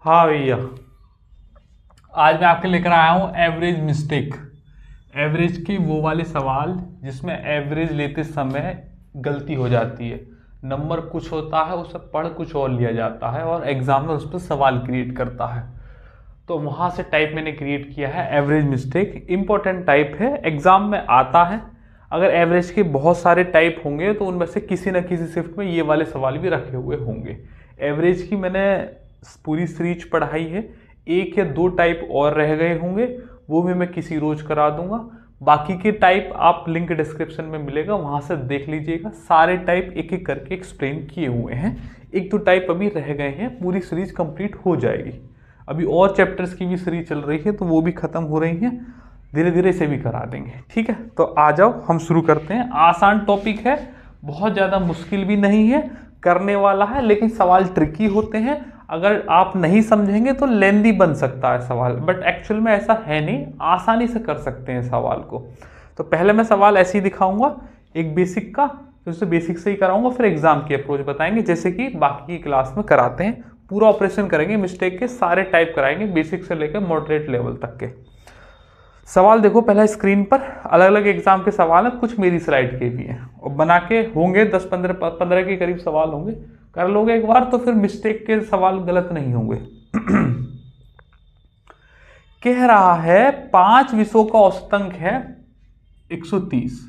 हाँ भैया, आज मैं आपके लेकर आया हूँ एवरेज मिस्टेक। एवरेज की वो वाले सवाल जिसमें एवरेज लेते समय गलती हो जाती है, नंबर कुछ होता है, उसे पढ़ कुछ और लिया जाता है और एग्जाम में उस पर सवाल क्रिएट करता है। तो वहाँ से टाइप मैंने क्रिएट किया है एवरेज मिस्टेक। इम्पोर्टेंट टाइप है, एग्जाम में आता है। अगर एवरेज के बहुत सारे टाइप होंगे तो उनमें से किसी न किसी शिफ्ट में ये वाले सवाल भी रखे हुए होंगे। एवरेज की मैंने पूरी सीरीज पढ़ाई है, एक या दो टाइप और रह गए होंगे, वो भी मैं किसी रोज करा दूंगा। बाकी के टाइप आप लिंक डिस्क्रिप्शन में मिलेगा, वहां से देख लीजिएगा। सारे टाइप एक एक करके एक्सप्लेन किए हुए हैं। एक दो टाइप अभी रह गए हैं, पूरी सीरीज कंप्लीट हो जाएगी। अभी और चैप्टर्स की भी सीरीज चल रही है तो वो भी खत्म हो रही है, धीरे धीरे इसे भी करा देंगे। ठीक है, तो आ जाओ हम शुरू करते हैं। आसान टॉपिक है, बहुत ज़्यादा मुश्किल भी नहीं है, करने वाला है, लेकिन सवाल ट्रिकी होते हैं। अगर आप नहीं समझेंगे तो लेंदी बन सकता है सवाल, बट एक्चुअल में ऐसा है नहीं, आसानी से कर सकते हैं सवाल को। तो पहले मैं सवाल ऐसे ही दिखाऊंगा, एक बेसिक का, फिर उसे बेसिक से ही कराऊंगा, फिर एग्जाम की अप्रोच बताएंगे जैसे कि बाकी की क्लास में कराते हैं। पूरा ऑपरेशन करेंगे, मिस्टेक के सारे टाइप कराएंगे, बेसिक से लेकर मॉडरेट लेवल तक के। सवाल देखो पहला स्क्रीन पर, अलग अलग एग्जाम के सवाल हैं, कुछ मेरी स्लाइड के भी हैं और बना के होंगे 10-15 के करीब सवाल होंगे। कर लोगे एक बार तो फिर मिस्टेक के सवाल गलत नहीं होंगे। कह रहा है 5 विषयों का औसत अंक है 130।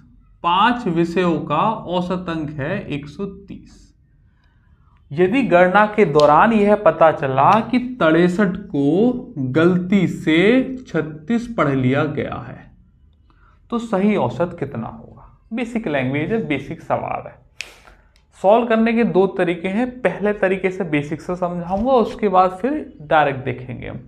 5 विषयों का औसत अंक है 130। यदि गणना के दौरान यह पता चला कि 63 को गलती से 36 पढ़ लिया गया है तो सही औसत कितना होगा। बेसिक लैंग्वेज है, बेसिक सवाल है। सॉल्व करने के दो तरीके हैं, पहले तरीके से बेसिक से समझाऊंगा, उसके बाद फिर डायरेक्ट देखेंगे हम।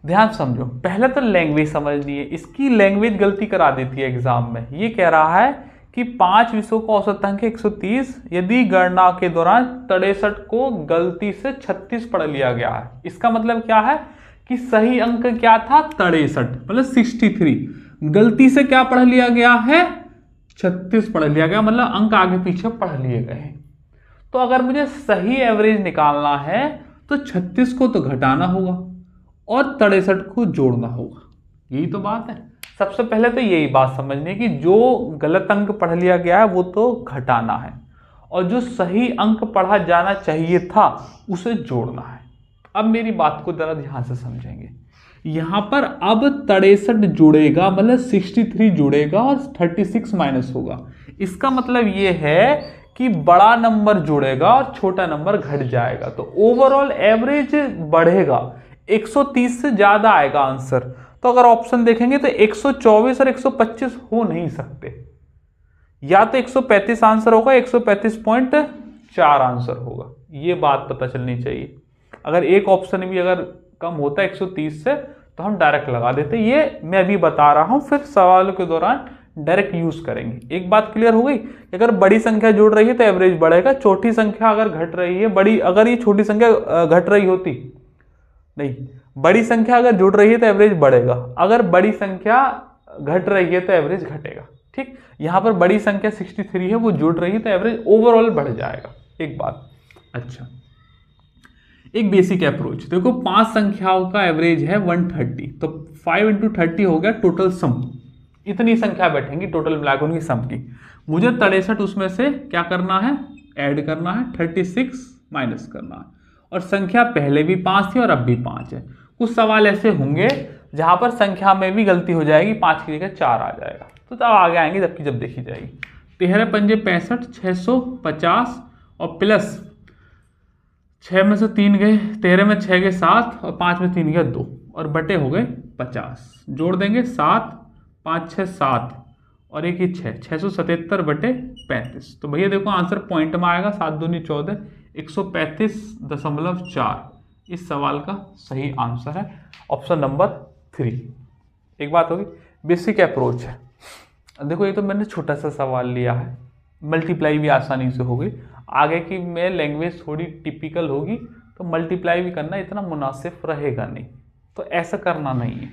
ध्यान समझो, पहले तो लैंग्वेज समझनी है। इसकी लैंग्वेज गलती करा देती है एग्जाम में। ये कह रहा है कि 5 विषयों का औसत अंक 130, यदि गणना के दौरान 63 को गलती से 36 पढ़ लिया गया है। इसका मतलब क्या है कि सही अंक क्या था 63, मतलब 63। गलती से क्या पढ़ लिया गया है 36 पढ़ लिया गया, मतलब अंक आगे पीछे पढ़ लिए गए। तो अगर मुझे सही एवरेज निकालना है तो 36 को तो घटाना होगा और 63 को जोड़ना होगा। यही तो बात है। सबसे पहले तो यही बात समझनी कि जो गलत अंक पढ़ लिया गया है वो तो घटाना है और जो सही अंक पढ़ा जाना चाहिए था उसे जोड़ना है। अब मेरी बात को जरा ध्यान से समझेंगे। यहां पर अब 63 जुड़ेगा, मतलब 63 जुड़ेगा और 36 माइनस होगा। इसका मतलब ये है कि बड़ा नंबर जुड़ेगा और छोटा नंबर घट जाएगा, तो ओवरऑल एवरेज बढ़ेगा। 130 से ज्यादा आएगा आंसर। तो अगर ऑप्शन देखेंगे तो 124 और 125 हो नहीं सकते, या तो 135 आंसर होगा, 135.4 आंसर होगा। ये बात पता चलनी चाहिए। अगर एक ऑप्शन भी अगर कम होता है 130 से तो हम डायरेक्ट लगा देते। ये मैं अभी बता रहा हूं, फिर सवालों के दौरान डायरेक्ट यूज करेंगे। एक बात क्लियर हो गई, अगर बड़ी संख्या जुड़ रही है तो एवरेज बढ़ेगा, छोटी संख्या अगर घट रही है, बड़ी अगर ये छोटी संख्या घट रही होती, नहीं, बड़ी संख्या अगर जुड़ रही है तो एवरेज बढ़ेगा, अगर बड़ी संख्या घट रही है तो एवरेज घटेगा। ठीक, यहां पर बड़ी संख्या 63 है, वो जुड़ रही है तो एवरेज ओवरऑल बढ़ जाएगा। एक बात। अच्छा, एक बेसिक अप्रोच देखो, 5 संख्याओं का एवरेज है 130, तो 5 इंटू 30 हो गया टोटल सम। इतनी संख्या बैठेंगी टोटल मिलाकर उनकी सम की। मुझे 63 उसमें से क्या करना है, ऐड करना है, 36 माइनस करना है। और संख्या पहले भी 5 थी और अब भी 5 है। कुछ सवाल ऐसे होंगे जहां पर संख्या में भी गलती हो जाएगी, 5 की जगह 4 आ जाएगा, तो तब आगे आएंगे जबकि जब देखी जाएगी। 13 पंजे 65, 650 और प्लस 6 में से 3 गए, 13 में 6 गए 7 और 5 में 3 गए 2 और बटे हो गए 50। जोड़ देंगे 7, 5 6 7 और एक ही 6, 677/35। तो भैया देखो आंसर पॉइंट में आएगा, 7 दूनी 14, 135.4 इस सवाल का सही आंसर है, ऑप्शन नंबर 3। एक बात होगी, बेसिक अप्रोच है। देखो ये तो मैंने छोटा सा सवाल लिया है, मल्टीप्लाई भी आसानी से हो गई। आगे की में लैंग्वेज थोड़ी टिपिकल होगी तो मल्टीप्लाई भी करना इतना मुनासिब रहेगा नहीं, तो ऐसा करना नहीं है।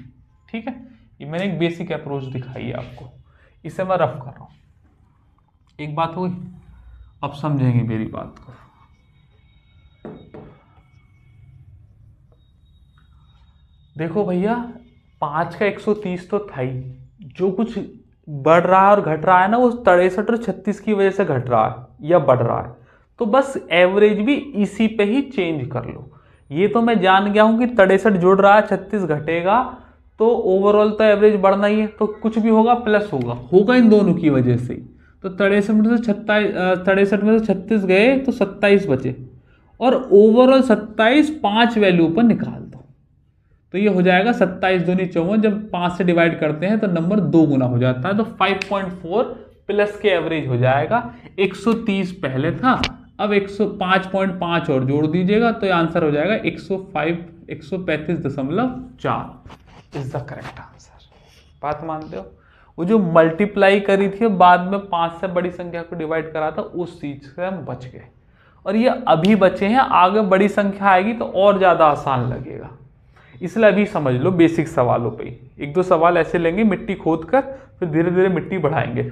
ठीक है, ये मैंने एक बेसिक अप्रोच दिखाई है आपको, इसे मैं रफ कर रहा हूँ। एक बात हुई, अब समझेंगे मेरी बात को। देखो भैया 5 का 130 तो था ही, जो कुछ बढ़ रहा है और घट रहा है ना वो 63 और 36 की वजह से घट रहा है या बढ़ रहा है, तो बस एवरेज भी इसी पे ही चेंज कर लो। ये तो मैं जान गया हूं कि 63 जुड़ रहा है 36 घटेगा, तो ओवरऑल तो एवरेज बढ़ना ही है, तो कुछ भी होगा प्लस होगा इन दोनों की वजह से। तो 63 में से 36 गए तो 27 बचे, और ओवरऑल 27 5 वैल्यू पर निकाल दो, तो ये हो जाएगा 27 दूनी 54। जब 5 से डिवाइड करते हैं तो नंबर 2 गुना हो जाता है, तो 5.4 प्लस के एवरेज हो जाएगा। 130 पहले था, अब 105.5 और जोड़ दीजिएगा तो आंसर हो जाएगा 135.4 इज द करेक्ट आंसर। बात मानते हो? वो जो मल्टीप्लाई करी थी बाद में 5 से बड़ी संख्या को डिवाइड करा था, उस चीज से हम बच गए, और ये अभी बचे हैं, आगे बड़ी संख्या आएगी तो और ज्यादा आसान लगेगा, इसलिए अभी समझ लो बेसिक सवालों पे ही। 1-2 सवाल ऐसे लेंगे मिट्टी खोद कर, फिर धीरे धीरे मिट्टी बढ़ाएंगे।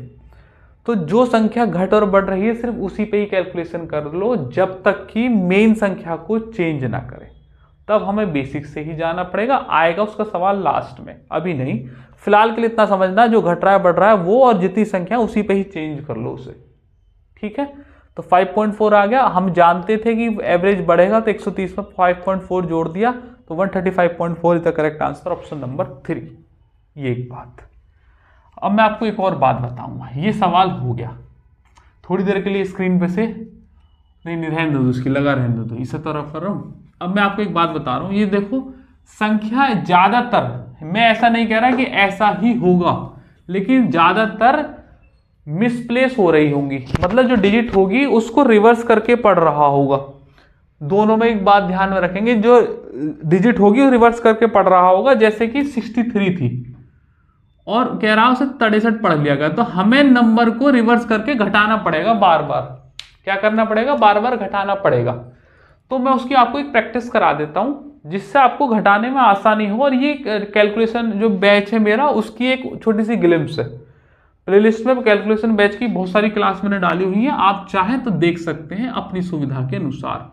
तो जो संख्या घट और बढ़ रही है सिर्फ उसी पे ही कैलकुलेशन कर लो, जब तक कि मेन संख्या को चेंज ना करें, तब हमें बेसिक से ही जाना पड़ेगा। आएगा उसका सवाल लास्ट में, अभी नहीं। फिलहाल के लिए इतना समझना, जो घट रहा है बढ़ रहा है वो, और जितनी संख्या उसी पे ही चेंज कर लो उसे, ठीक है। तो 5.4 आ गया। हम जानते थे कि एवरेज बढ़ेगा, तो 130 में 5.4 जोड़ दिया, तो 135.4 is the correct answer, option number 3। ये एक बात। अब मैं आपको एक और बात बताऊंगा। ये सवाल हो गया, थोड़ी देर के लिए स्क्रीन पे से नहीं रहने दो, उसकी लगा रहने दो, इसे तो रफ कर रहा हूं। अब मैं आपको एक बात बता रहा हूं, ये देखो संख्या ज्यादातर, मैं ऐसा नहीं कह रहा कि ऐसा ही होगा, लेकिन ज्यादातर मिसप्लेस हो रही होंगी, मतलब जो डिजिट होगी उसको रिवर्स करके पढ़ रहा होगा। दोनों में एक बात ध्यान में रखेंगे, जो डिजिट होगी वो रिवर्स करके पढ़ रहा होगा। जैसे कि 63 थी और कह रहा हूं उसे 63 पढ़ लिया गया, तो हमें नंबर को रिवर्स करके घटाना पड़ेगा बार बार। क्या करना पड़ेगा? बार बार घटाना पड़ेगा। तो मैं उसकी आपको एक प्रैक्टिस करा देता हूं, जिससे आपको घटाने में आसानी हो। और ये कैलकुलेशन जो बैच है मेरा, उसकी एक छोटी सी ग्लिम्स है। प्लेलिस्ट में कैलकुलेशन बैच की बहुत सारी क्लास मैंने डाली हुई है, आप चाहें तो देख सकते हैं अपनी सुविधा के अनुसार।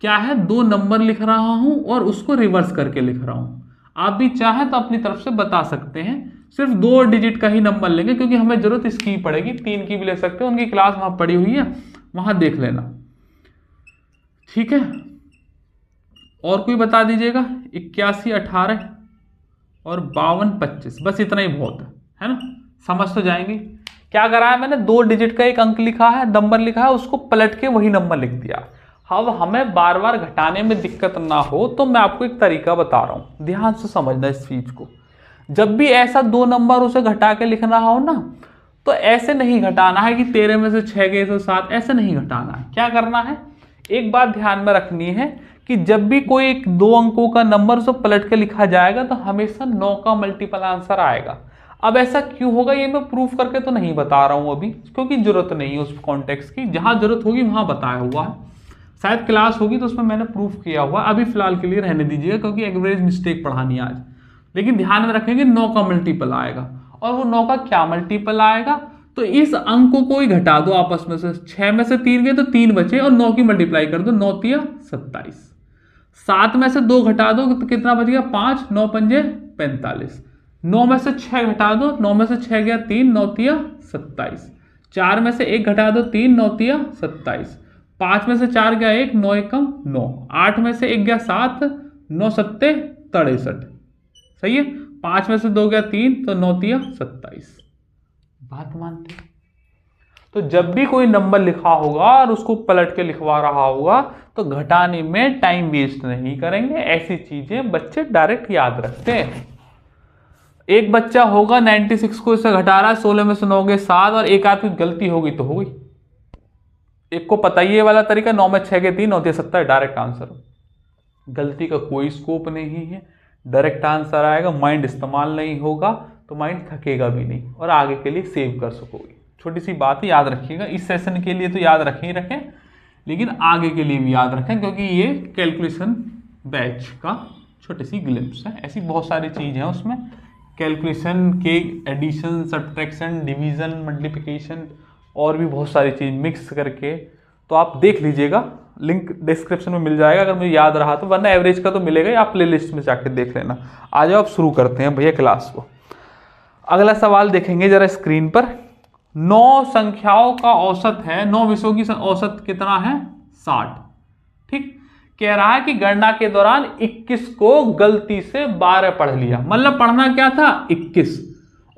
क्या है, 2 नंबर लिख रहा हूं और उसको रिवर्स करके लिख रहा हूं। आप भी चाहें तो अपनी तरफ से बता सकते हैं, सिर्फ 2 डिजिट का ही नंबर लेंगे, क्योंकि हमें जरूरत इसकी पड़ेगी। 3 की भी ले सकते हैं, उनकी क्लास वहां पड़ी हुई है, वहां देख लेना, ठीक है। और कोई बता दीजिएगा। 81, 18 और 52, 25, बस इतना ही बहुत है ना, समझ तो जाएंगे। क्या करा है मैंने, 2 डिजिट का एक अंक लिखा है, नंबर लिखा है, उसको पलट के वही नंबर लिख दिया। अब हमें बार बार घटाने में दिक्कत ना हो, तो मैं आपको एक तरीका बता रहा हूं, ध्यान से समझना इस चीज को। जब भी ऐसा 2 नंबर उसे घटा के लिखना हो ना, तो ऐसे नहीं घटाना है कि 13 में से 6 गए तो 7, ऐसे नहीं घटाना है। क्या करना है, एक बात ध्यान में रखनी है कि जब भी कोई 2 अंकों का नंबर उसे पलट के लिखा जाएगा, तो हमेशा 9 का मल्टीपल आंसर आएगा। अब ऐसा क्यों होगा ये मैं प्रूफ करके तो नहीं बता रहा हूं अभी, क्योंकि जरूरत नहीं है उस कॉन्टेक्स्ट की। जहां जरूरत होगी वहां बताया हुआ है, शायद क्लास होगी तो उसमें मैंने प्रूफ किया हुआ। अभी फिलहाल के लिए रहने दीजिएगा, क्योंकि एवरेज मिस्टेक पढ़ानी आज। लेकिन ध्यान में रखेंगे 9 का मल्टीपल आएगा, और वो 9 का क्या मल्टीपल आएगा, तो इस अंक को ही घटा दो आपस में से। 6 में से 3 गए तो 3 बचे, और 9 की मल्टीप्लाई कर दो, 9 तिया 27। 7 में से 2 घटा दो तो कितना बच गया, 5, 9 पंजे 45। 9 में से 6 घटा दो, 9 में से 6 गया 3, 9 तिया 27। 4 में से 1 घटा दो, 3, 9 तिया 27। 5 में से 4 गया 1, 9 एकम 9। 8 में से 1 गया 7, 9 सत्ते 63, सही है। 5 में से 2 गया 3, तो 9 तिया 27। बात मानते हैं? तो जब भी कोई नंबर लिखा होगा और उसको पलट के लिखवा रहा होगा, तो घटाने में टाइम वेस्ट नहीं करेंगे। ऐसी चीजें बच्चे डायरेक्ट याद रखते हैं। एक बच्चा होगा 96 को इससे घटा रहा है, 16 में से 9 गए 7, और एक आदमी गलती होगी तो हो गई। एक को पता ही वाला तरीका, 9 में 6 के 3, 9 70, डायरेक्ट आंसर। गलती का कोई स्कोप नहीं है, डायरेक्ट आंसर आएगा। माइंड इस्तेमाल नहीं होगा तो माइंड थकेगा भी नहीं, और आगे के लिए सेव कर सकोगे। छोटी सी बात याद रखिएगा, इस सेशन के लिए तो याद रखें, लेकिन आगे के लिए भी याद रखें, क्योंकि ये कैलकुलेशन बैच का छोटी सी ग्लिम्स है। ऐसी बहुत सारी चीज़ है उसमें, कैलकुलेशन के एडिशन, सब्ट्रैक्शन, डिवीज़न, मल्टीप्लिकेशन और भी बहुत सारी चीज़ मिक्स करके, तो आप देख लीजिएगा। लिंक डिस्क्रिप्शन में मिल जाएगा अगर मुझे याद रहा तो, वरना एवरेज का तो मिलेगा ही, आप प्ले लिस्ट में जाके देख लेना। आ जाओ अब शुरू करते हैं भैया क्लास को। अगला सवाल देखेंगे जरा स्क्रीन पर। 9 संख्याओं का औसत है, 9 विषयों की औसत कितना है? 60। ठीक, कह रहा है कि गणना के दौरान 21 को गलती से 12 पढ़ लिया। मतलब पढ़ना क्या था? 21,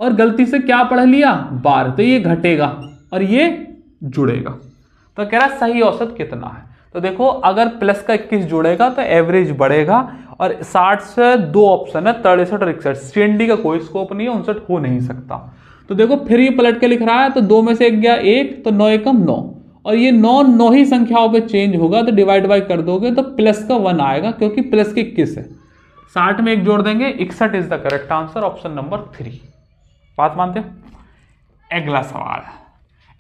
और गलती से क्या पढ़ लिया? 12। तो ये घटेगा और ये जुड़ेगा। तो कह रहा है सही औसत कितना है? तो देखो, अगर प्लस का 21 जुड़ेगा तो एवरेज बढ़ेगा, और 60 से 2 ऑप्शन है, 63 और 61। सीएनडी का कोई स्कोप नहीं है, 59 हो नहीं सकता। तो देखो फिर ये पलट के लिख रहा है, तो 2 में से 1 गया 1, तो 9 एकम 9, और ये 9 ही संख्याओं पे चेंज होगा, तो डिवाइड बाय कर दोगे तो प्लस का 1 आएगा, क्योंकि प्लस के 21 है। 60 में 1 जोड़ देंगे, 61 is the correct answer, option number 3। बात मानते हो? अगला सवाल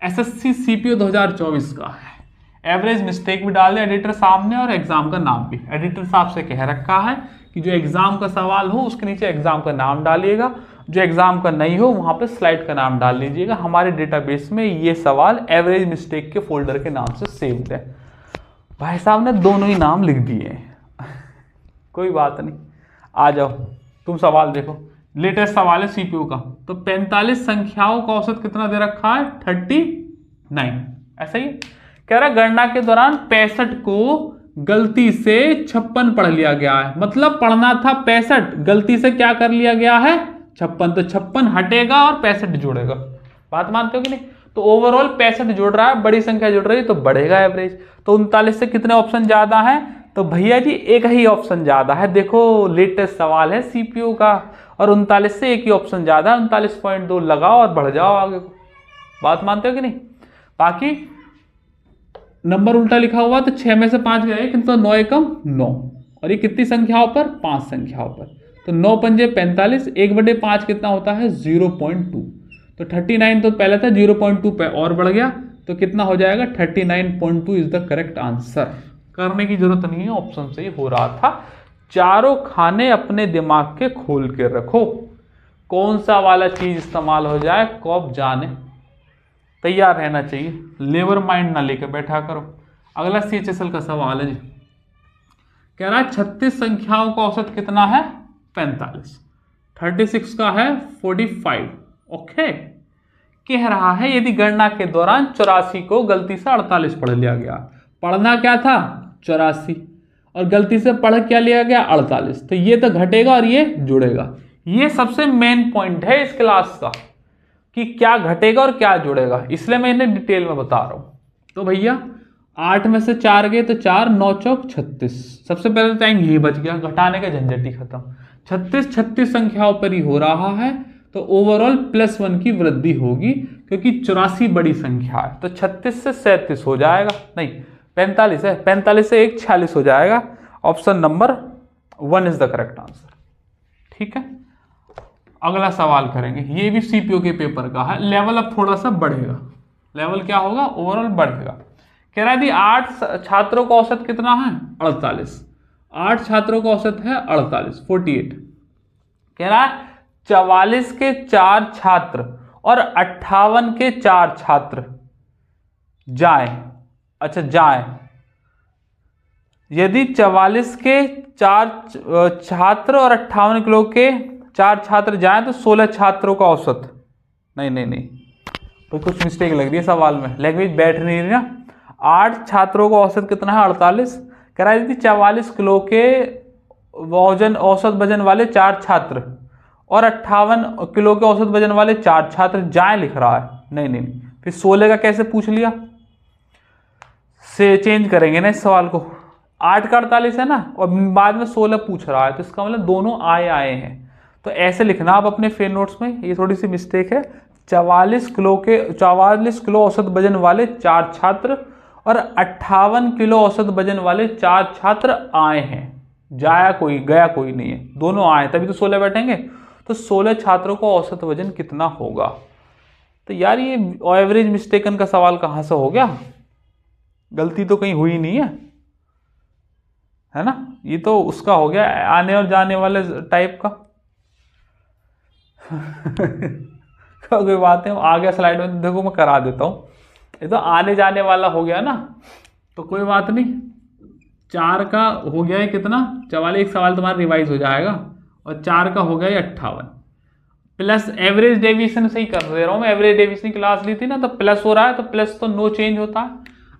एसएससी सीपीओ 2024 का है। एवरेज मिस्टेक भी डाल दे एडिटर सामने, और एग्जाम का नाम भी। एडिटर साहब से कह रखा है कि जो एग्जाम का सवाल हो उसके नीचे एग्जाम का नाम डालिएगा, जो एग्जाम का नहीं हो वहां पे स्लाइड का नाम डाल लीजिएगा। हमारे डेटाबेस में ये सवाल एवरेज मिस्टेक के फोल्डर के नाम से सेव्ड है। भाई साहब ने दोनों ही नाम लिख दिए हैं कोई बात नहीं, आ जाओ तुम सवाल देखो। लेटेस्ट सवाल है सीपीयू का। तो 45 संख्याओं का औसत कितना दे रखा है? 39। ऐसा ही कह रहा, गणना के दौरान 65 को गलती से 56 पढ़ लिया गया है। मतलब पढ़ना था 65, गलती से क्या कर लिया गया है? 56। तो 56 हटेगा और 65 जुड़ेगा। बात मानते हो कि नहीं? तो ओवरऑल 65 जुड़ रहा है, बड़ी संख्या जुड़ रही है, तो बढ़ेगा एवरेज। तो 39 से कितने ऑप्शन ज्यादा है? तो भैया जी एक ही ऑप्शन ज्यादा है। देखो लेटेस्ट सवाल है सीपीयू का, और 39 से एक ही ऑप्शन ज्यादा है। 39.2 लगाओ और बढ़ जाओ आगे को। बात मानते हो कि नहीं? बाकी नंबर उल्टा लिखा हुआ, तो 6 में से 5 गया, किंतु 9 एकम 9, और ये कितनी संख्याओं पर? 5 संख्याओं पर। तो 9 पंजे 45, 1/5 कितना होता है? 0.2। तो 39 तो पहले था, 0.2 पे और बढ़ गया, तो कितना हो जाएगा? 39.2 इज द करेक्ट आंसर। करने की जरूरत नहीं है, ऑप्शन से ही हो रहा था। चारों खाने अपने दिमाग के खोल के रखो। कौन सा वाला चीज इस्तेमाल हो जाए कब जाने, तैयार रहना चाहिए, लेबर माइंड ना लेकर बैठा करो। अगला सीएचएसएल का सवाल है जी। कह रहा है 36 संख्याओं का औसत कितना है? 45। 36 का है 45। ओके, कह रहा है यदि गणना के दौरान 84 को गलती से 48 पढ़ लिया गया। पढ़ना क्या था? 84, और गलती से पढ़ क्या लिया गया? 48। तो ये तो घटेगा और ये जुड़ेगा। ये सबसे मेन पॉइंट है इस क्लास का, कि क्या घटेगा और क्या जुड़ेगा, इसलिए मैं इन्हें डिटेल में बता रहा हूं। तो भैया 8 में से 4 गए, तो 4, 9 चौक 36। सबसे पहले टाइम यही बच गया, घटाने का झंझट ही खत्म। 36 संख्याओं पर ही हो रहा है, तो ओवरऑल +1 की वृद्धि होगी, क्योंकि 84 बड़ी संख्या है। तो 36 से 37 हो जाएगा, नहीं 45 है, 45 से 1 46 हो जाएगा। Option number 1 is the correct answer. ठीक है, अगला सवाल करेंगे। ये भी सीपीओ के पेपर का है। लेवल अब थोड़ा सा बढ़ेगा। लेवल क्या होगा? ओवरऑल बढ़ेगा। कह रहा है यदि 8 छात्रों का औसत कितना है? 48। 8 छात्रों का औसत है 48, 48। कह रहा है 44 के 4 छात्र और 58 के 4 छात्र जाएं। अच्छा जाएं, यदि 44 के 4 छात्र और 58 किलो के 4 छात्र जाएं तो 16 छात्रों का औसत। नहीं, तो कुछ मिस्टेक लग रही है सवाल में, लैंग्वेज बैठ नहीं रही ना। 8 छात्रों का औसत कितना है? 48। कह रहा है यदि 44 किलो के औसत वजन वाले 4 छात्र और 58 किलो के औसत वजन वाले 4 छात्र जाएं लिख रहा है। नहीं, फिर 16 का कैसे पूछ लिया? से चेंज करेंगे ना इस सवाल को। 8 का 48 है ना, और बाद में 16 पूछ रहा है, तो इसका मतलब दोनों आए हैं। तो ऐसे लिखना आप अपने फेयर नोट्स में, ये थोड़ी सी मिस्टेक है। 44 किलो औसत वजन वाले 4 छात्र और 58 किलो औसत वजन वाले 4 छात्र आए हैं। गया कोई नहीं है, दोनों आए, तभी तो 16 बैठेंगे। तो 16 छात्रों का औसत वजन कितना होगा? तो यार ये एवरेज मिस्टेकन का सवाल कहां से हो गया? गलती तो कहीं हुई नहीं है ना? ये तो उसका हो गया, आने और जाने वाले टाइप का कोई बात है, आगे स्लाइड में देखो मैं करा देता हूं। ये तो आने जाने वाला हो गया ना, तो कोई बात नहीं। 4 का हो गया है कितना 44, एक सवाल तुम्हारा रिवाइज हो जाएगा, और 4 का हो गया है 58, प्लस एवरेज डेविएशन से ही कर दे रहा हूँ मैं, एवरेज डेविएशन की क्लास ली थी ना, तो प्लस हो रहा है, तो प्लस तो नो चेंज होता है।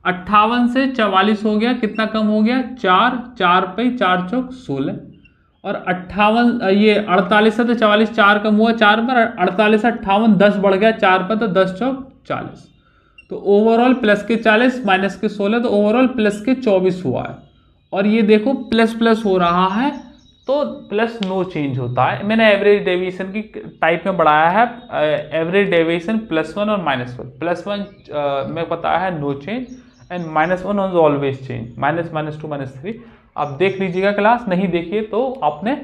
58 से 44 हो गया, कितना कम हो गया 4, 4 पे 4 चौक 16, और 58 ये 48 से तो 44 4 कम हुआ 4 पर, 48 से 58 10 बढ़ गया 4 पर, तो 10 चौक 40, तो ओवरऑल प्लस के 40 माइनस के 16, तो ओवरऑल प्लस के 24 हुआ है। और ये देखो प्लस प्लस हो रहा है, तो प्लस नो चेंज होता है। मैंने एवरेज डेविएशन की टाइप में बढ़ाया है, एवरेज डेविएशन +1 और -1। +1 में पता है no change, and -1 is always change, -2 -3। आप देख लीजिएगा क्लास, नहीं देखिए तो आपने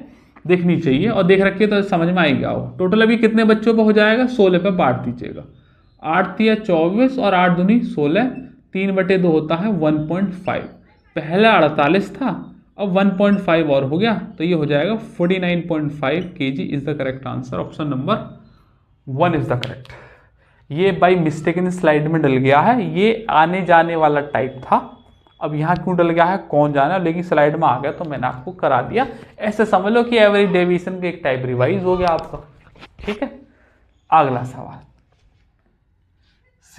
देखनी चाहिए, और देख रखिए तो समझ में आएगा। वो टोटल अभी कितने बच्चों पे हो जाएगा, 16 पे बांट दीजिएगा। 8 या 24 और 8 दूनी 16, 3/2 होता है 1.5। पहले 48 था, अब 1.5 और हो गया, तो ये हो जाएगा 49.5 kg is the correct answer. Option number 1 is the correct. ये बाई मिस्टेक इन स्लाइड में डल गया है, ये आने जाने वाला टाइप था, अब यहाँ क्यों डल गया है कौन जाना, लेकिन स्लाइड में आ गया तो मैंने आपको करा दिया। ऐसे समझ लो कि एवरेज डेविएशन का एक टाइप रिवाइज हो गया आपका। ठीक है, अगला सवाल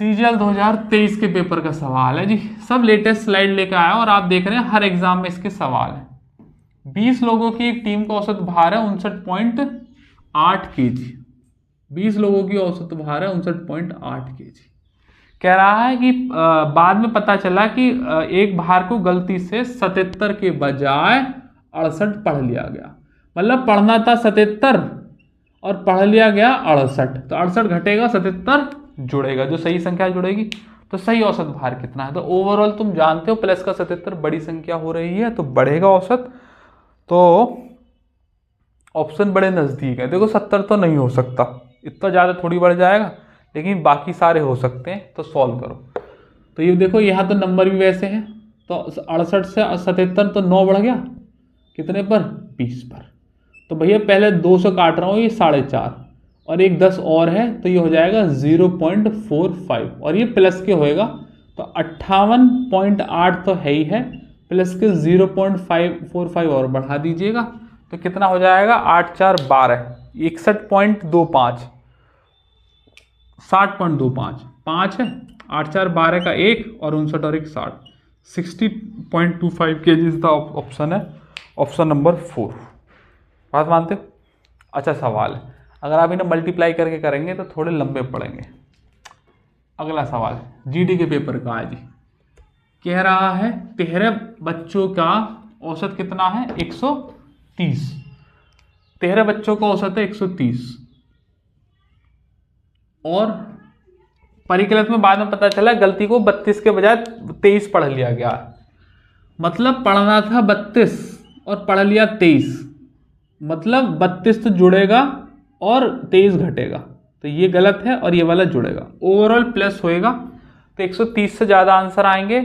सीजीएल 2023 के पेपर का सवाल है जी। सब लेटेस्ट स्लाइड लेकर आया और आप देख रहे हैं हर एग्जाम में इसके सवाल है। 20 लोगों की एक टीम का औसत भार है 59.8 kg। 20 लोगों की औसत भार है 59.8 kg। कह रहा है कि बाद में पता चला कि एक भार को गलती से 77 के बजाय 68 पढ़ लिया गया। मतलब पढ़ना था 77 और पढ़ लिया गया 68, तो 68 घटेगा 77 जुड़ेगा, जो सही संख्या जुड़ेगी। तो सही औसत भार कितना है, तो ओवरऑल तुम जानते हो प्लस का 77 बड़ी संख्या हो रही है, तो बढ़ेगा औसत। तो ऑप्शन बड़े नजदीक है। देखो 70 तो नहीं हो सकता, इतना ज़्यादा थोड़ी बढ़ जाएगा, लेकिन बाकी सारे हो सकते हैं, तो सॉल्व करो। तो ये देखो यहाँ तो नंबर भी वैसे हैं, तो 68 से 77 तो 9 बढ़ गया, कितने पर 20 पर। तो भैया पहले 2 से काट रहा हूँ, ये 4.5 और एक 10 और है, तो ये हो जाएगा 0.45, और ये प्लस के होएगा, तो 58.8 तो है ही है, प्लस के 0.545 और बढ़ा दीजिएगा, तो कितना हो जाएगा 8 4 12, 61.25, 60.25, 5 है, 8 4 12 का 1 और 59 और 1 60, 60.25 kg इज द ऑप्शन है, ऑप्शन नंबर 4। बात मानते हो? अच्छा सवाल है, अगर आप इन्हें मल्टीप्लाई करके करेंगे तो थोड़े लंबे पड़ेंगे। अगला सवाल जीडी के पेपर का है जी। कह रहा है 13 बच्चों का औसत कितना है 130। 13 बच्चों का औसत है 130, और परिकलित में बाद में पता चला गलती को 32 के बजाय 23 पढ़ लिया गया। मतलब पढ़ना था 32 और पढ़ लिया 23, मतलब 32 तो जुड़ेगा और 23 घटेगा, तो ये गलत है और ये वाला जुड़ेगा, ओवरऑल प्लस होएगा, तो 130 से ज़्यादा आंसर आएंगे,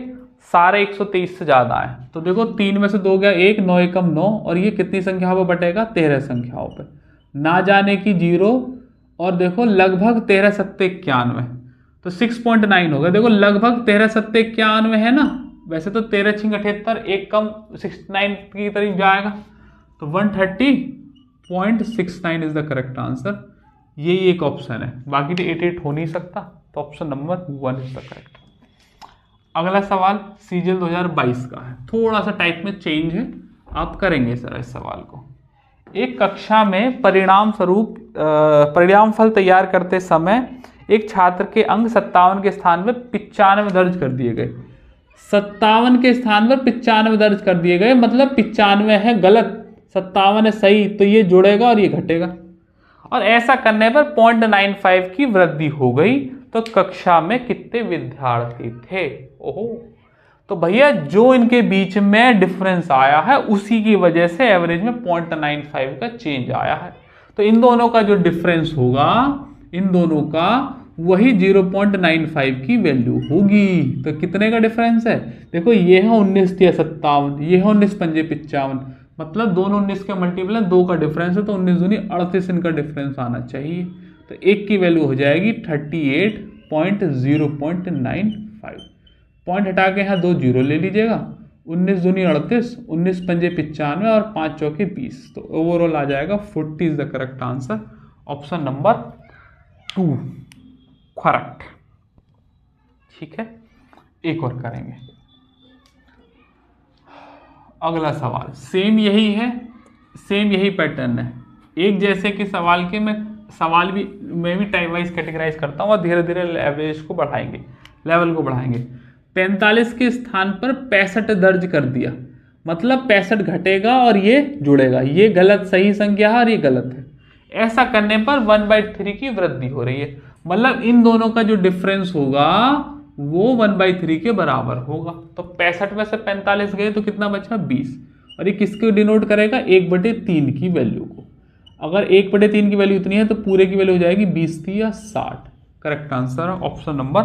सारे 123 से ज़्यादा आए। तो देखो 3 में से 2 गया 1, 9 एकम 9, और ये कितनी संख्याओं पर बटेगा 13 संख्याओं पर, ना जाने की 0, और देखो लगभग 13 7 91, तो 6.9 होगा। देखो लगभग 13 7 91 है ना, वैसे तो 13 6 78, एक कम 69 की तरफ जाएगा, तो 130.69 इज द करेक्ट आंसर। यही एक ऑप्शन है, बाकी तो 88 हो नहीं सकता, तो option number 1 is the correct. अगला सवाल सीजीएल 2022 का है, थोड़ा सा टाइप में चेंज है, आप करेंगे सर इस सवाल को। एक कक्षा में परिणाम फल तैयार करते समय एक छात्र के अंक 57 के स्थान पर 95 दर्ज कर दिए गए। 57 के स्थान पर 95 दर्ज कर दिए गए, मतलब 95 है गलत, 57 है सही, तो ये जुड़ेगा और ये घटेगा, और ऐसा करने पर 0.95 की वृद्धि हो गई। तो कक्षा में कितने विद्यार्थी थे? ओहो, तो भैया जो इनके बीच में डिफरेंस आया है उसी की वजह से एवरेज में 0.95 का चेंज आया है। तो इन दोनों का जो डिफरेंस होगा, इन दोनों का वही 0.95 की वैल्यू होगी। तो कितने का डिफरेंस है? देखो ये है 19 × 57, ये है 19 × 5 = 55, मतलब दोनों 19 के मल्टीपल है, 2 का डिफरेंस है, तो 19 दूनी 38 इनका डिफरेंस आना चाहिए। तो एक की वैल्यू हो जाएगी 38.0.95। पॉइंट हटा के यहाँ 2 जीरो ले लीजिएगा, 19 दूनी 38, 19 पंजे 95 और 5 चौके 20। तो ओवरऑल आ जाएगा 40 is the correct answer. Option number 2 correct. ठीक है, एक और करेंगे। अगला सवाल सेम यही है, सेम यही पैटर्न है। एक जैसे कि सवाल के मैं भी टाइम वाइज कैटेगराइज करता हूँ और धीरे धीरे एवरेज को बढ़ाएंगे, लेवल को बढ़ाएंगे। 45 के स्थान पर 65 दर्ज कर दिया, मतलब 65 घटेगा और ये जुड़ेगा। ये गलत सही संख्या है और ये गलत है। ऐसा करने पर 1/3 की वृद्धि हो रही है, मतलब इन दोनों का जो डिफरेंस होगा वो 1/3 के बराबर होगा। तो 65 में से 45 गए तो कितना बचा? 20। और ये किसको डिनोट करेगा? 1/3 की वैल्यू को। अगर 1/3 की वैल्यू इतनी है तो पूरे की वैल्यू हो जाएगी 20 थी या 60। Correct answer option number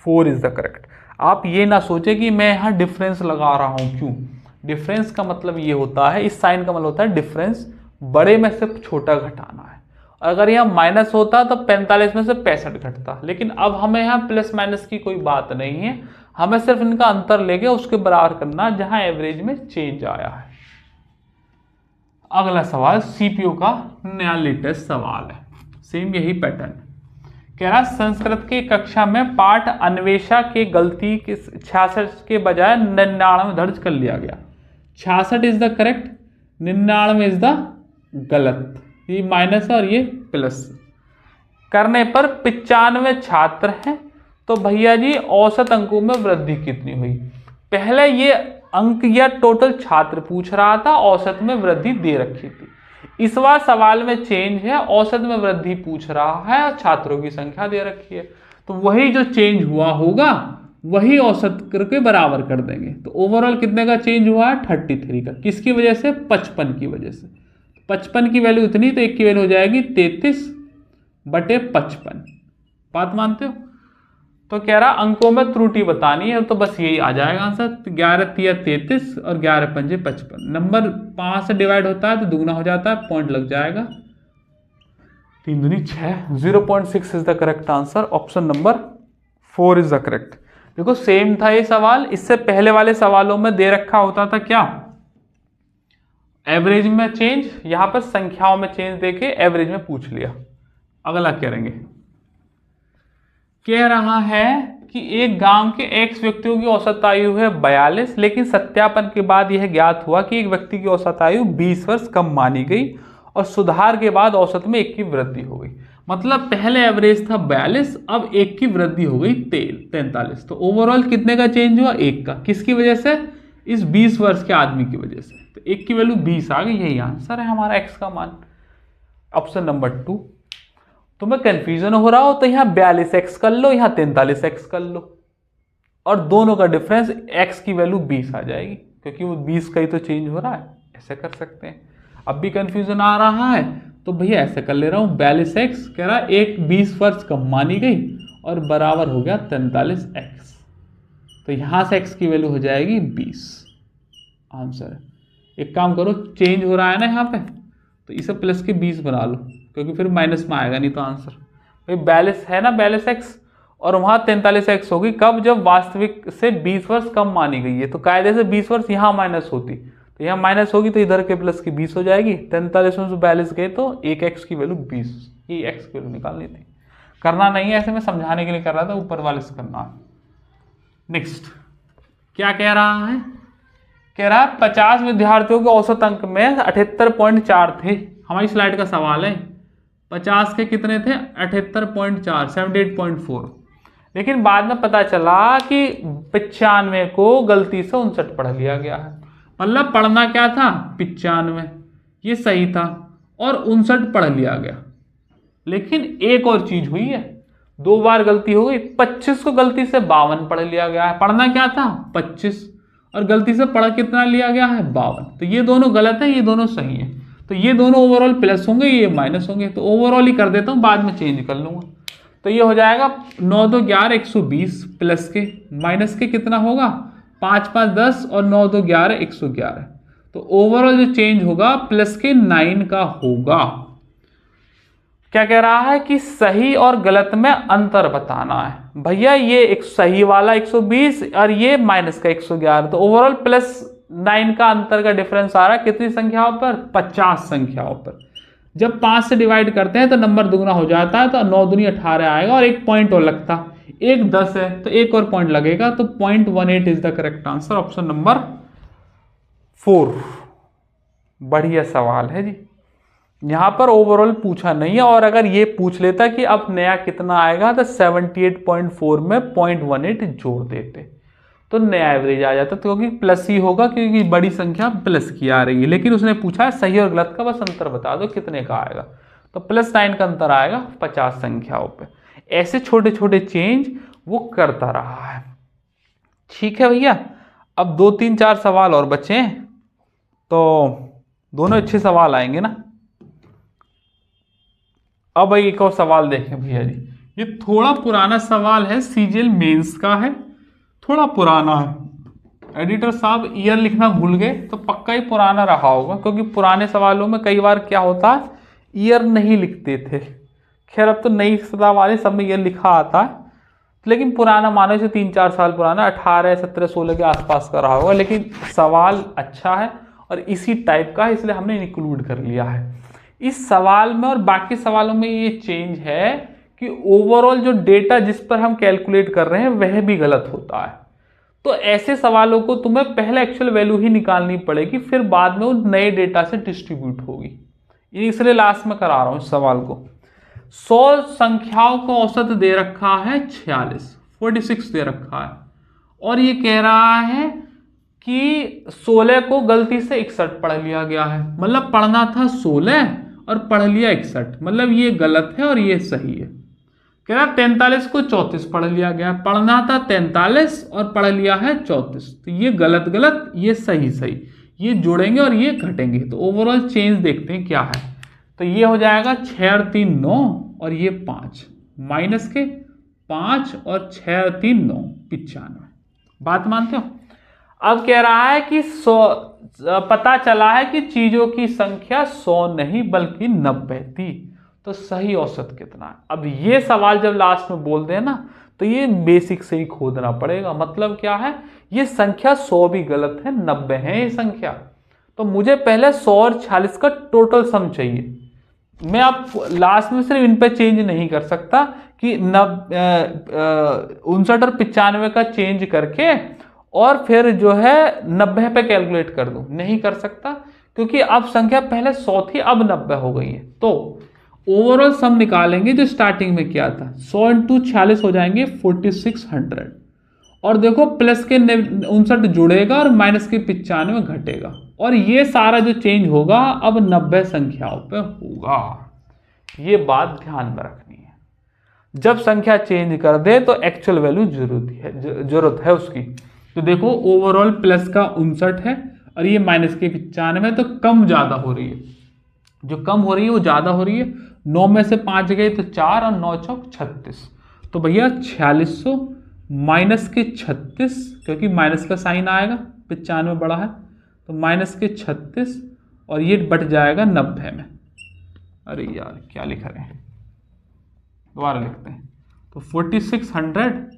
4 is the correct. आप ये ना सोचे कि मैं यहाँ डिफरेंस लगा रहा हूँ, क्यों? डिफरेंस का मतलब ये होता है, इस साइन का मतलब होता है डिफरेंस बड़े में से छोटा घटाना है। अगर यहाँ माइनस होता तो 45 में से 65 घटता, लेकिन अब हमें यहाँ प्लस माइनस की कोई बात नहीं है, हमें सिर्फ इनका अंतर लेके उसके बराबर करना जहां एवरेज में चेंज आया है। अगला सवाल सीपीयू का नया लेटेस्ट सवाल है, सेम यही पैटर्न है। कह रहा संस्कृत की कक्षा में पाठ अन्वेषा के गलती के 66 के बजाय 99 दर्ज कर लिया गया। 66 is the correct, 99 is the गलत। ये माइनस और ये प्लस करने पर 95 छात्र हैं, तो भैया जी औसत अंकों में वृद्धि कितनी हुई? पहले ये अंक या टोटल छात्र पूछ रहा था, औसत में वृद्धि दे रखी थी। इस बार सवाल में चेंज है, औसत में वृद्धि पूछ रहा है और छात्रों की संख्या दे रखी है। तो वही जो चेंज हुआ होगा वही औसत करके बराबर कर देंगे। तो ओवरऑल कितने का चेंज हुआ है? 33 का। किसकी वजह से? 55 की वजह से। 55 की वैल्यू इतनी, तो एक की वैल्यू हो जाएगी 33/55। बात मानते हो? तो कह रहा अंकों में त्रुटि बतानी है, तो बस यही आ जाएगा आंसर। 11 तिया 33 और 11 पंजे 55। नंबर 5 से डिवाइड होता है तो दुगना हो जाता है, पॉइंट लग जाएगा। 3 दूनी 6, 0.6 is the correct answer. Option number 4 is the correct. देखो सेम था ये सवाल, इससे पहले वाले सवालों में दे रखा होता था क्या? एवरेज में चेंज, यहां पर संख्याओं में चेंज देके एवरेज में पूछ लिया। अगला करेंगे। कह रहा है कि एक गांव के एक्स व्यक्तियों की औसत आयु है 42, लेकिन सत्यापन के बाद यह ज्ञात हुआ कि एक व्यक्ति की औसत आयु 20 वर्ष कम मानी गई और सुधार के बाद औसत में 1 की वृद्धि हो गई। मतलब पहले एवरेज था 42, अब 1 की वृद्धि हो गई 43। तो ओवरऑल कितने का चेंज हुआ? 1 का। किसकी वजह से? इस 20 वर्ष के आदमी की वजह से। तो 1 की वैल्यू 20 आ गई, यही आंसर है हमारा एक्स का मान। Option number 2। तुम्हें कंफ्यूजन हो रहा हो तो यहाँ 42x कर लो, यहाँ 43x कर लो, और दोनों का डिफरेंस x की वैल्यू 20 आ जाएगी, क्योंकि वो 20 का ही तो चेंज हो रहा है। ऐसे कर सकते हैं। अब भी कंफ्यूजन आ रहा है तो भैया ऐसे कर ले रहा हूँ। 42x कह रहा एक 20 वर्ष कम मानी गई और बराबर हो गया 43x। तो यहाँ से x की वैल्यू हो जाएगी 20। आंसर है। एक काम करो, चेंज हो रहा है ना यहाँ पे, तो इसे प्लस के 20 बना लो, क्योंकि फिर माइनस में आएगा नहीं तो आंसर। भाई 42 है ना, 42x, और वहाँ 43x होगी कब? जब वास्तविक से 20 वर्ष कम मानी गई है। तो कायदे से 20 वर्ष यहाँ माइनस होती, तो यहाँ माइनस होगी तो इधर के प्लस की 20 हो जाएगी। 43 में से 42 गए तो एक x की वैल्यू 20, ये x की वैल्यू निकालनी थी। करना नहीं है, ऐसे में समझाने के लिए कर रहा था, ऊपर वाले से करना है। नेक्स्ट क्या कह रहा है? कह रहा है 50 विद्यार्थियों के औसत अंक में 78.4 थे। हमारी स्लाइड का सवाल है 50 के कितने थे? 78.4, 78.4। लेकिन बाद में पता चला कि 95 को गलती से 59 पढ़ लिया गया है। मतलब पढ़ना क्या था? 95, ये सही था, और 59 पढ़ लिया गया। लेकिन एक और चीज हुई है, 2 बार गलती हो गई। 25 को गलती से 52 पढ़ लिया गया है। पढ़ना क्या था? 25, और गलती से पढ़ कितना लिया गया है? 52। तो ये दोनों गलत है, ये दोनों सही है। तो ये दोनों ओवरऑल प्लस होंगे, ये माइनस होंगे। तो ओवरऑल ही कर देता हूँ, बाद में चेंज कर लूंगा। तो ये हो जाएगा 9 2 11 120, प्लस के माइनस के कितना होगा? 5 5 10 और 9 2 11 111। तो ओवरऑल जो चेंज होगा प्लस के 9 का होगा। क्या कह रहा है कि सही और गलत में अंतर बताना है। भैया ये एक सही वाला 120 और ये माइनस का 111, तो ओवरऑल +9 का अंतर का डिफरेंस आ रहा है कितनी संख्याओं पर? 50 संख्याओं पर। जब 5 से डिवाइड करते हैं तो नंबर दुगना हो जाता है, तो 9 दूनी 18 आएगा और एक पॉइंट और लगता, एक 10 है तो एक और पॉइंट लगेगा, तो 0.18 is the correct answer, option number 4। बढ़िया सवाल है जी। यहां पर ओवरऑल पूछा नहीं है, और अगर ये पूछ लेता कि अब नया कितना आएगा तो 78.4 में 0.18 जोड़ देते तो नया एवरेज आ जाता, क्योंकि प्लस ही होगा क्योंकि बड़ी संख्या प्लस की आ रही है। लेकिन उसने पूछा है सही और गलत का, बस अंतर बता दो कितने का आएगा, तो +9 का अंतर आएगा 50 संख्याओं पे। ऐसे छोटे छोटे चेंज वो करता रहा है। ठीक है भैया, अब 2 3 4 सवाल और बचे हैं, तो दोनों अच्छे सवाल आएंगे ना। अब भाई एक और सवाल देखें भैया जी, ये थोड़ा पुराना सवाल है, सीजीएल मेंस का है, थोड़ा पुराना है। एडिटर साहब ईयर लिखना भूल गए तो पक्का ही पुराना रहा होगा, क्योंकि पुराने सवालों में कई बार क्या होता है ईयर नहीं लिखते थे। खैर अब तो नई सदा वाले सब में ईयर लिखा आता है, लेकिन पुराना मानो से 3-4 साल पुराना, 18, 17, 16 के आसपास का रहा होगा। लेकिन सवाल अच्छा है और इसी टाइप का है, इसलिए हमने इंक्लूड कर लिया है इस सवाल में। और बाकी सवालों में ये चेंज है कि ओवरऑल जो डेटा जिस पर हम कैलकुलेट कर रहे हैं वह भी गलत होता है। तो ऐसे सवालों को तुम्हें पहले एक्चुअल वैल्यू ही निकालनी पड़ेगी, फिर बाद में वो नए डेटा से डिस्ट्रीब्यूट होगी। इसलिए लास्ट में करा रहा हूं इस सवाल को। 100 संख्याओं का औसत दे रखा है 46 दे रखा है, और ये कह रहा है कि 16 को गलती से 61 पढ़ लिया गया है। मतलब पढ़ना था 16 और पढ़ लिया 61, मतलब ये गलत है और ये सही है। कह रहा 43 को 34 पढ़ लिया गया, पढ़ना था 43 और पढ़ लिया है 34, तो ये गलत गलत, ये सही सही, ये जुड़ेंगे और ये घटेंगे। तो ओवरऑल चेंज देखते हैं क्या है। तो ये हो जाएगा 6 और 3 9 और ये 5, माइनस के 5 और 6 और 3 9 95। बात मानते हो? अब कह रहा है कि 100 पता चला है कि चीजों की संख्या 100 नहीं बल्कि 90 थी, तो सही औसत कितना है? अब ये सवाल जब लास्ट में बोल दें ना, तो ये बेसिक से ही खोदना पड़ेगा। मतलब क्या है, ये संख्या 100 भी गलत है, 90 है ये संख्या, तो मुझे पहले 100 और 46 का टोटल सम चाहिए। मैं आप लास्ट में सिर्फ इन पे चेंज नहीं कर सकता कि 59 और 95 का चेंज करके और फिर जो है 90 पे कैलकुलेट कर दूं, नहीं कर सकता, क्योंकि अब संख्या पहले 100 थी अब 90 हो गई है। तो ओवरऑल सम निकालेंगे जो स्टार्टिंग में किया था, 100 × 46 हो जाएंगे 4600, और देखो प्लस के 59 जुड़ेगा और माइनस के 95 घटेगा, और ये सारा जो चेंज होगा अब 90 संख्याओं पे होगा। ये बात ध्यान में रखनी है। जब संख्या चेंज कर दे तो एक्चुअल वैल्यू जरूरत है उसकी। तो देखो ओवरऑल प्लस का 59 है और ये माइनस के 95, तो कम ज्यादा हो रही है, जो कम हो रही है वो ज्यादा हो रही है। 9 में से 5 गए तो 4 और 9 चौक 36, तो भैया 4600 माइनस के 36, क्योंकि माइनस का साइन आएगा, 95 बड़ा है, तो माइनस के 36 और ये बट जाएगा 90 में। अरे यार क्या लिख रहे हैं, दोबारा लिखते हैं। तो 4600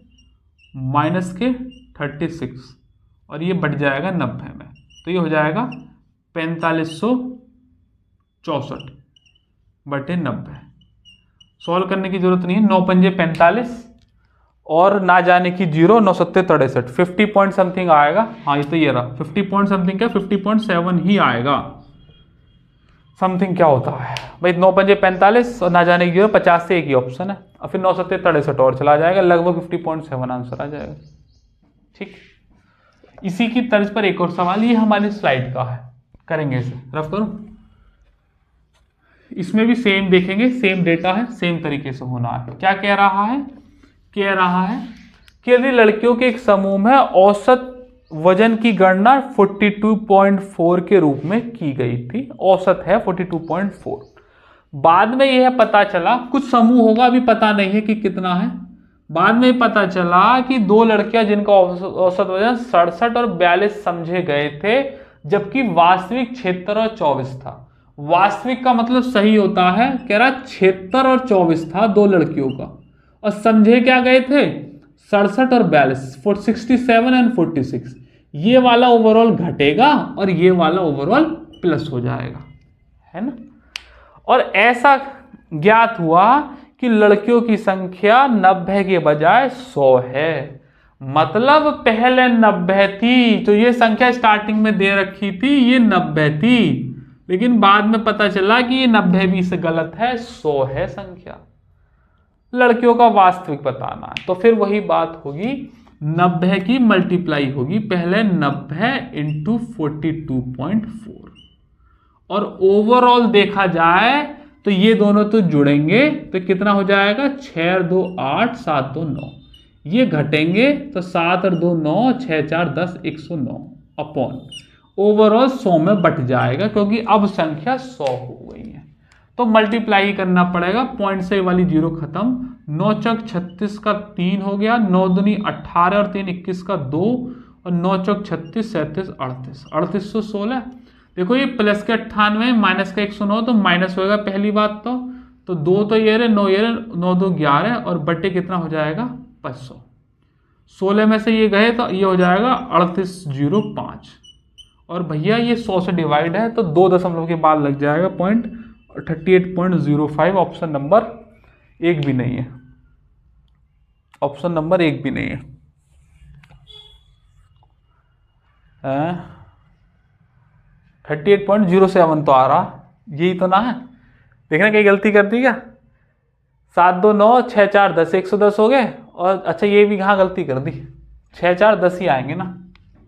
माइनस के 36 और ये बट जाएगा 90 में, तो ये हो जाएगा 4564 बटे 90। सॉल्व करने की जरूरत नहीं है, 9 पंजे 45 और ना जाने की 0, 9 सत्ते 63, 50 पॉइंट समथिंग आएगा। हाँ ये तो ये रहा 50 पॉइंट समथिंग, क्या 50.7 ही आएगा समथिंग। क्या होता है भाई, 9 पंजे 45 और ना जाने की 0, 50 से एक ही ऑप्शन है, और फिर 9 सत्ते 63 और चला जाएगा, लगभग 50.7 आंसर आ जाएगा। ठीक, इसी की तर्ज पर एक और सवाल, ये हमारी स्लाइड का है, करेंगे इसे, रफ करूं। इसमें भी सेम देखेंगे, सेम डेटा है, सेम तरीके से होना है। क्या कह रहा है कि यदि लड़कियों के एक समूह में औसत वजन की गणना 42.4 के रूप में की गई थी, औसत है 42.4। बाद में यह पता चला, कुछ समूह होगा अभी पता नहीं है कि कितना है, बाद में पता चला कि 2 लड़कियां जिनका औसत वजन 67 और 42 समझे गए थे, जबकि वास्तविक क्षेत्र 24 था। वास्तविक का मतलब सही होता है, कह रहा 76 और 24 था 2 लड़कियों का, और समझे क्या गए थे 67 और 42, 67 एंड 46। ये वाला ओवरऑल घटेगा और ये वाला ओवरऑल प्लस हो जाएगा, है ना। और ऐसा ज्ञात हुआ कि लड़कियों की संख्या 90 के बजाय 100 है। मतलब पहले 90 थी, तो ये संख्या स्टार्टिंग में दे रखी थी, ये 90 थी, लेकिन बाद में पता चला कि ये 90 भी से गलत है, 100 है संख्या। लड़कियों का वास्तविक बताना है, तो फिर वही बात होगी, 90 की मल्टीप्लाई होगी पहले 90 इंटू 42.4, और ओवरऑल देखा जाए तो ये दोनों तो जुड़ेंगे तो कितना हो जाएगा 6 और 2 8, 7 2 9, ये घटेंगे तो 7 और 2 9, 6 4 10, 109 अपॉन ओवरऑल 100 में बट जाएगा, क्योंकि अब संख्या 100 हो गई है। तो मल्टीप्लाई ही करना पड़ेगा, पॉइंट से वाली जीरो खत्म, 9 चौक 36 का 3 हो गया, 9 दूनी 18 और 3 21 का 2, और 9 चौक 36 37 38, 3816। देखो ये प्लस के 98 माइनस का 109, तो माइनस होगा पहली बात, तो 2 तो ये रहे, 9 ये रहे, 9 2 11, और बटे कितना हो जाएगा 500। 16 में से ये गए तो ये हो जाएगा 3805, और भैया ये 100 से डिवाइड है तो 2 दशमलव के बाद लग जाएगा पॉइंट, 38.05। ऑप्शन नंबर 1 भी नहीं है, ऑप्शन नंबर 1 भी नहीं है। 38.07 तो आ रहा, यही तो ना है। देखना कहीं गलती कर दी क्या, 7 2 9, 6 4 10, 110 हो गए, और अच्छा ये भी कहाँ गलती कर दी, 6 4 10 ही आएंगे ना,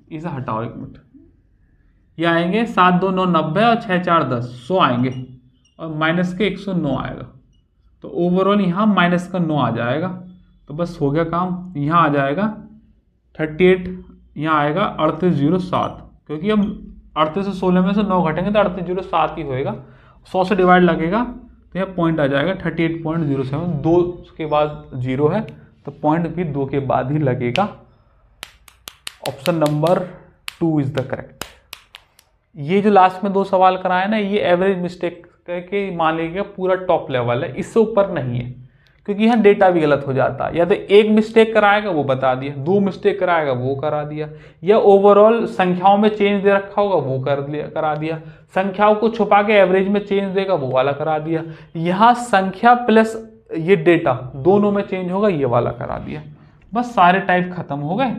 इसे हटाओ 1 मिनट, ये आएंगे 7 2 9 90, और 6 4 10 100 आएंगे, और माइनस के 109 आएगा, तो ओवरऑल यहाँ माइनस का 9 आ जाएगा, तो बस हो गया काम। यहाँ आ जाएगा 38, यहाँ आएगा 3807, क्योंकि अब 38 से 16 में से 9 घटेंगे तो 3807 ही होएगा, 100 से डिवाइड लगेगा तो यहाँ पॉइंट आ जाएगा 38.07। 2 के बाद 0 है तो पॉइंट भी 2 के बाद ही लगेगा। Option number 2 is the correct. ये जो लास्ट में 2 सवाल कराए ना, ये एवरेज मिस्टेक करके मान लीजिएगा पूरा टॉप लेवल है, इससे ऊपर नहीं है, क्योंकि यहाँ डेटा भी गलत हो जाता है। या तो 1 मिस्टेक कराएगा वो बता दिया, 2 मिस्टेक कराएगा वो करा दिया, या ओवरऑल संख्याओं में चेंज दे रखा होगा वो करा दिया, संख्याओं को छुपा के एवरेज में चेंज देगा वो वाला करा दिया। यहाँ संख्या प्लस ये डेटा दोनों में चेंज होगा, ये वाला करा दिया। बस सारे टाइप खत्म हो गए।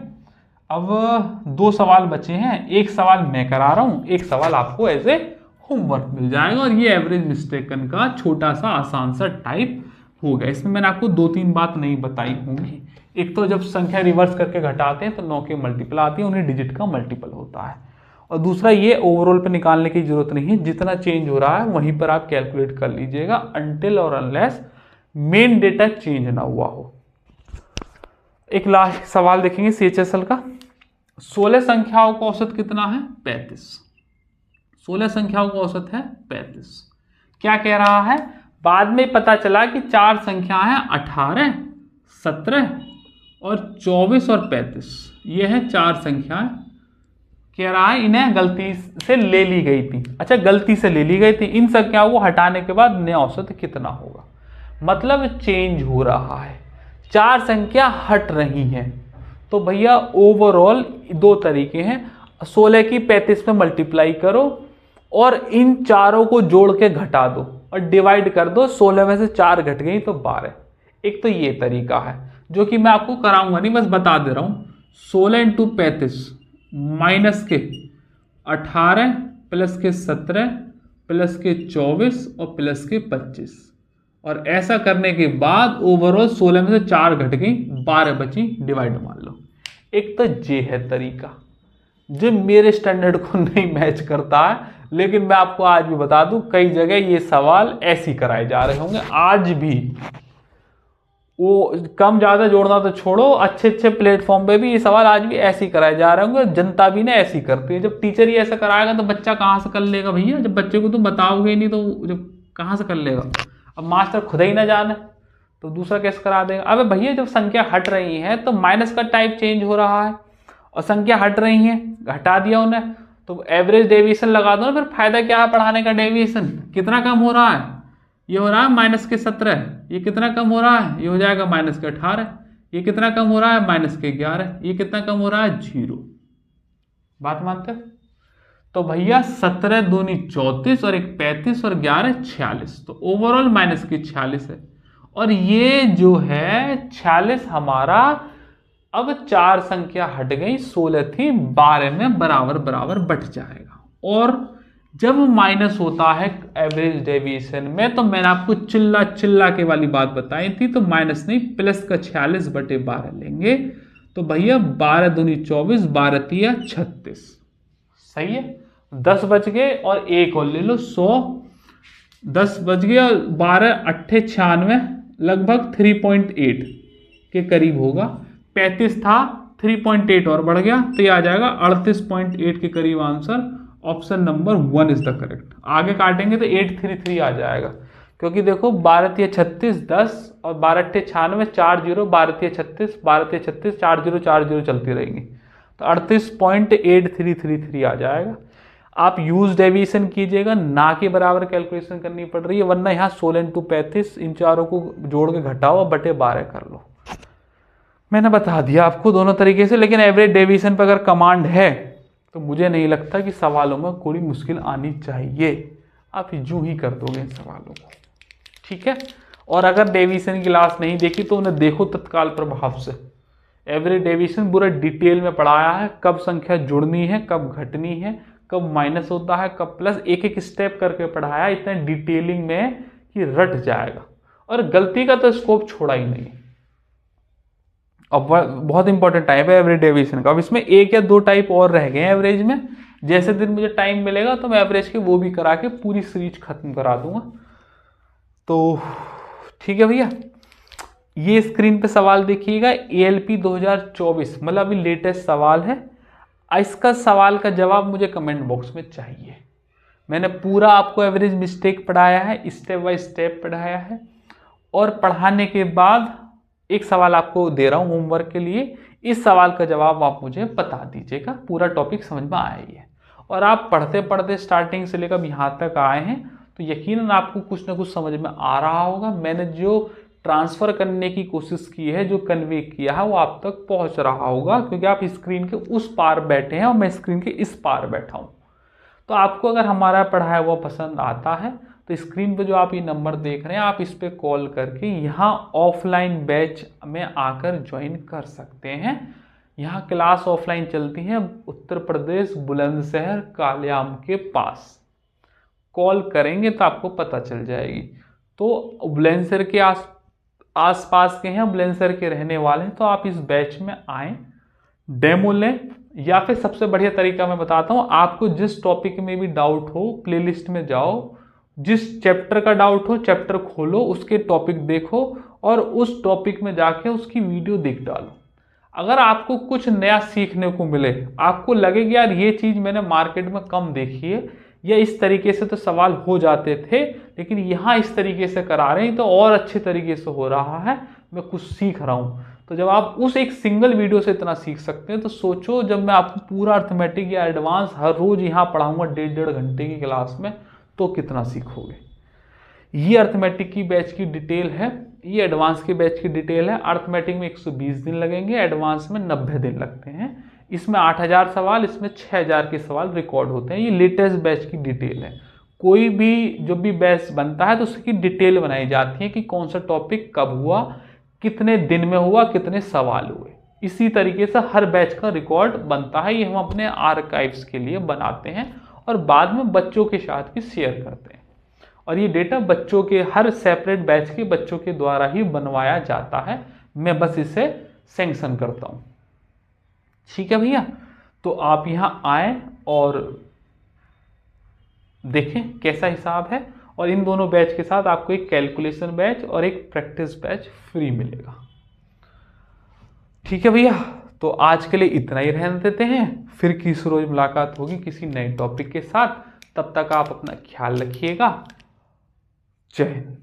अब 2 सवाल बचे हैं, एक सवाल मैं करा रहा हूँ, एक सवाल आपको एज ए होमवर्क मिल जाएगा, और ये एवरेज मिस्टेकन का छोटा सा आसान सा टाइप हो गया। इसमें मैंने आपको 2-3 बात नहीं बताई होंगी। एक तो जब संख्या रिवर्स करके घटाते हैं तो 9 के मल्टीपल आती है, उन्हें डिजिट का मल्टीपल होता है। और दूसरा ये ओवरऑल पे निकालने की जरूरत नहीं है, जितना चेंज हो रहा है वहीं पर आप कैलकुलेट कर लीजिएगा, अनटिल और अनलेस मेन डेटा चेंज ना हुआ हो। एक लास्ट सवाल देखेंगे CHSL का। 16 संख्याओं का औसत कितना है 35। 16 संख्याओं का औसत है 35। क्या कह रहा है, बाद में पता चला कि 4 संख्या है 18, 17 और 24 और 35। ये है 4 संख्याएं। कह रहा है इन्हें गलती से ले ली गई थी। अच्छा, गलती से ले ली गई थी, इन संख्याओं को हटाने के बाद नया औसत कितना होगा। मतलब चेंज हो रहा है, 4 संख्या हट रही हैं। तो भैया ओवरऑल 2 तरीके हैं, 16 की 35 में मल्टीप्लाई करो और इन चारों को जोड़ के घटा दो और डिवाइड कर दो, 16 में से 4 घट गई तो 12। एक तो ये तरीका है जो कि मैं आपको कराऊंगा नहीं, बस बता दे रहा हूं। 16 इंटू 35 माइनस के 18 प्लस के 17 प्लस के 24 और प्लस के 25, और ऐसा करने के बाद ओवरऑल 16 में से 4 घट गई, 12 बची, डिवाइड मान लो। एक तो ये है तरीका जो मेरे स्टैंडर्ड को नहीं मैच करता है, लेकिन मैं आपको आज भी बता दूं कई जगह ये सवाल ऐसे ही कराए जा रहे होंगे आज भी। वो कम ज़्यादा जोड़ना तो छोड़ो, अच्छे अच्छे प्लेटफॉर्म पे भी ये सवाल आज भी ऐसे ही कराए जा रहे होंगे। जनता भी ना ऐसी करती है। जब टीचर ही ऐसा कराएगा तो बच्चा कहाँ से कर लेगा भैया। जब बच्चे को तुम बताओगे ही नहीं तो जब कहाँ से कर लेगा। अब मास्टर खुद ही ना जाने तो दूसरा कैसे करा देगा। अबे भैया जब संख्या हट रही है तो माइनस का टाइप चेंज हो रहा है, और संख्या हट रही है घटा दिया उन्हें, तो एवरेज डेविएशन लगा दो ना, फिर फायदा क्या है पढ़ाने का। डेविएशन कितना कम हो रहा है, ये हो रहा है -17, ये कितना कम हो रहा है, ये हो जाएगा -18, ये कितना कम हो रहा है -11, ये कितना कम हो रहा है 0। बात मानते हो? तो भैया 17 दूनी 34 और 1 35 और 11 46, तो ओवरऑल -46 है। और ये जो है 46 हमारा, अब 4 संख्या हट गई, 16 थी, 12 में बराबर बराबर बट जाएगा। और जब माइनस होता है एवरेज डेविएशन में, तो मैंने आपको चिल्ला चिल्ला के वाली बात बताई थी, तो माइनस नहीं प्लस का 46/12 लेंगे। तो भैया 12 दूनी 24, 12 तिया 36, सही है। 10 बच गए और एक और ले लो 100, 10 बच गए और 12 8 96, लगभग 3.8 के करीब होगा। 35 था, 3.8 और बढ़ गया, तो ये आ जाएगा 38.8 के करीब answer. Option number 1 is the correct. आगे काटेंगे तो 833 आ जाएगा, क्योंकि देखो 12 तिया 36 10 और 12 8 96 4 0, 12 तिया 36 12 तिया 36 4 0 4 0 चलती रहेंगी, तो 38.8333 आ जाएगा। आप यूज डेविएशन कीजिएगा, ना के बराबर कैलकुलेशन करनी पड़ रही है, वरना यहाँ 16 × 35 इन चारों को जोड़ के घटाओ बटे 12 कर लो। मैंने बता दिया आपको दोनों तरीके से, लेकिन एवरेज डेविएशन पर अगर कमांड है तो मुझे नहीं लगता कि सवालों में कोई मुश्किल आनी चाहिए। आप यूं ही कर दोगे इन सवालों को, ठीक है। और अगर डेविएशन की क्लास नहीं देखी तो उन्हें देखो तत्काल प्रभाव से। एवरेज डेविएशन पूरा डिटेल में पढ़ाया है, कब संख्या जुड़नी है, कब घटनी है, कब माइनस होता है, कब प्लस, एक एक स्टेप करके पढ़ाया इतने डिटेलिंग में कि रट जाएगा। और गलती का तो स्कोप छोड़ा ही नहीं। अब बहुत इंपॉर्टेंट टाइप है एवरेज डेविएशन का। अब इसमें 1 या 2 टाइप और रह गए हैं एवरेज में। जैसे दिन मुझे टाइम मिलेगा तो मैं एवरेज के वो भी करा के पूरी सीरीज खत्म करा दूंगा। तो ठीक है भैया, ये स्क्रीन पे सवाल देखिएगा, ALP 2024 मतलब अभी लेटेस्ट सवाल है। इसका सवाल का जवाब मुझे कमेंट बॉक्स में चाहिए। मैंने पूरा आपको एवरेज मिस्टेक पढ़ाया है, स्टेप बाय स्टेप पढ़ाया है, और पढ़ाने के बाद एक सवाल आपको दे रहा हूं होमवर्क के लिए। इस सवाल का जवाब आप मुझे बता दीजिएगा। पूरा टॉपिक समझ में आया ही है, और आप पढ़ते पढ़ते स्टार्टिंग से लेकर यहाँ तक आए हैं तो यकीनन आपको कुछ ना कुछ समझ में आ रहा होगा। मैंने जो ट्रांसफर करने की कोशिश की है, जो कन्वे किया है, वो आप तक पहुंच रहा होगा, क्योंकि आप स्क्रीन के उस पार बैठे हैं और मैं स्क्रीन के इस पार बैठा हूं। तो आपको अगर हमारा पढ़ाया हुआ पसंद आता है तो स्क्रीन पे जो आप ये नंबर देख रहे हैं, आप इस पे कॉल करके यहाँ ऑफलाइन बैच में आकर ज्वाइन कर सकते हैं। यहाँ क्लास ऑफलाइन चलती है उत्तर प्रदेश बुलंदशहर कालयाम के पास। कॉल करेंगे तो आपको पता चल जाएगी। तो बुलंदशहर के आस पास के हैं, बुलंदशहर के रहने वाले हैं, तो आप इस बैच में आएँ, डेमो लें, या फिर सबसे बढ़िया तरीका मैं बताता हूँ, आपको जिस टॉपिक में भी डाउट हो प्लेलिस्ट में जाओ, जिस चैप्टर का डाउट हो चैप्टर खोलो, उसके टॉपिक देखो और उस टॉपिक में जाके उसकी वीडियो देख डालो। अगर आपको कुछ नया सीखने को मिले, आपको लगे कि यार ये चीज़ मैंने मार्केट में कम देखी है, या इस तरीके से तो सवाल हो जाते थे लेकिन यहाँ इस तरीके से करा रहे हैं तो और अच्छे तरीके से हो रहा है, मैं कुछ सीख रहा हूँ, तो जब आप उस एक सिंगल वीडियो से इतना सीख सकते हैं तो सोचो जब मैं आपको पूरा अर्थमेटिक या एडवांस हर रोज यहाँ पढ़ाऊंगा 1.5 घंटे की क्लास में, तो कितना सीखोगे। ये अर्थमेटिक की बैच की डिटेल है, ये एडवांस की बैच की डिटेल है। अर्थमेटिक में 120 दिन लगेंगे, एडवांस में 90 दिन लगते हैं। इसमें 8000 सवाल, इसमें 6000 के सवाल रिकॉर्ड होते हैं। ये लेटेस्ट बैच की डिटेल है। कोई भी जो भी बैच बनता है तो उसकी डिटेल बनाई जाती है कि कौन सा टॉपिक कब हुआ, कितने दिन में हुआ, कितने सवाल हुए। इसी तरीके से हर बैच का रिकॉर्ड बनता है। ये हम अपने आर्काइव्स के लिए बनाते हैं और बाद में बच्चों के साथ भी शेयर करते हैं। और ये डेटा बच्चों के हर सेपरेट बैच के बच्चों के द्वारा ही बनवाया जाता है, मैं बस इसे सैंक्शन करता हूँ। ठीक है भैया, तो आप यहाँ आए और देखें कैसा हिसाब है। और इन दोनों बैच के साथ आपको एक कैलकुलेशन बैच और एक प्रैक्टिस बैच फ्री मिलेगा। ठीक है भैया, तो आज के लिए इतना ही रहने देते हैं। फिर किसी रोज मुलाकात होगी किसी नए टॉपिक के साथ। तब तक आप अपना ख्याल रखिएगा। जय हिंद।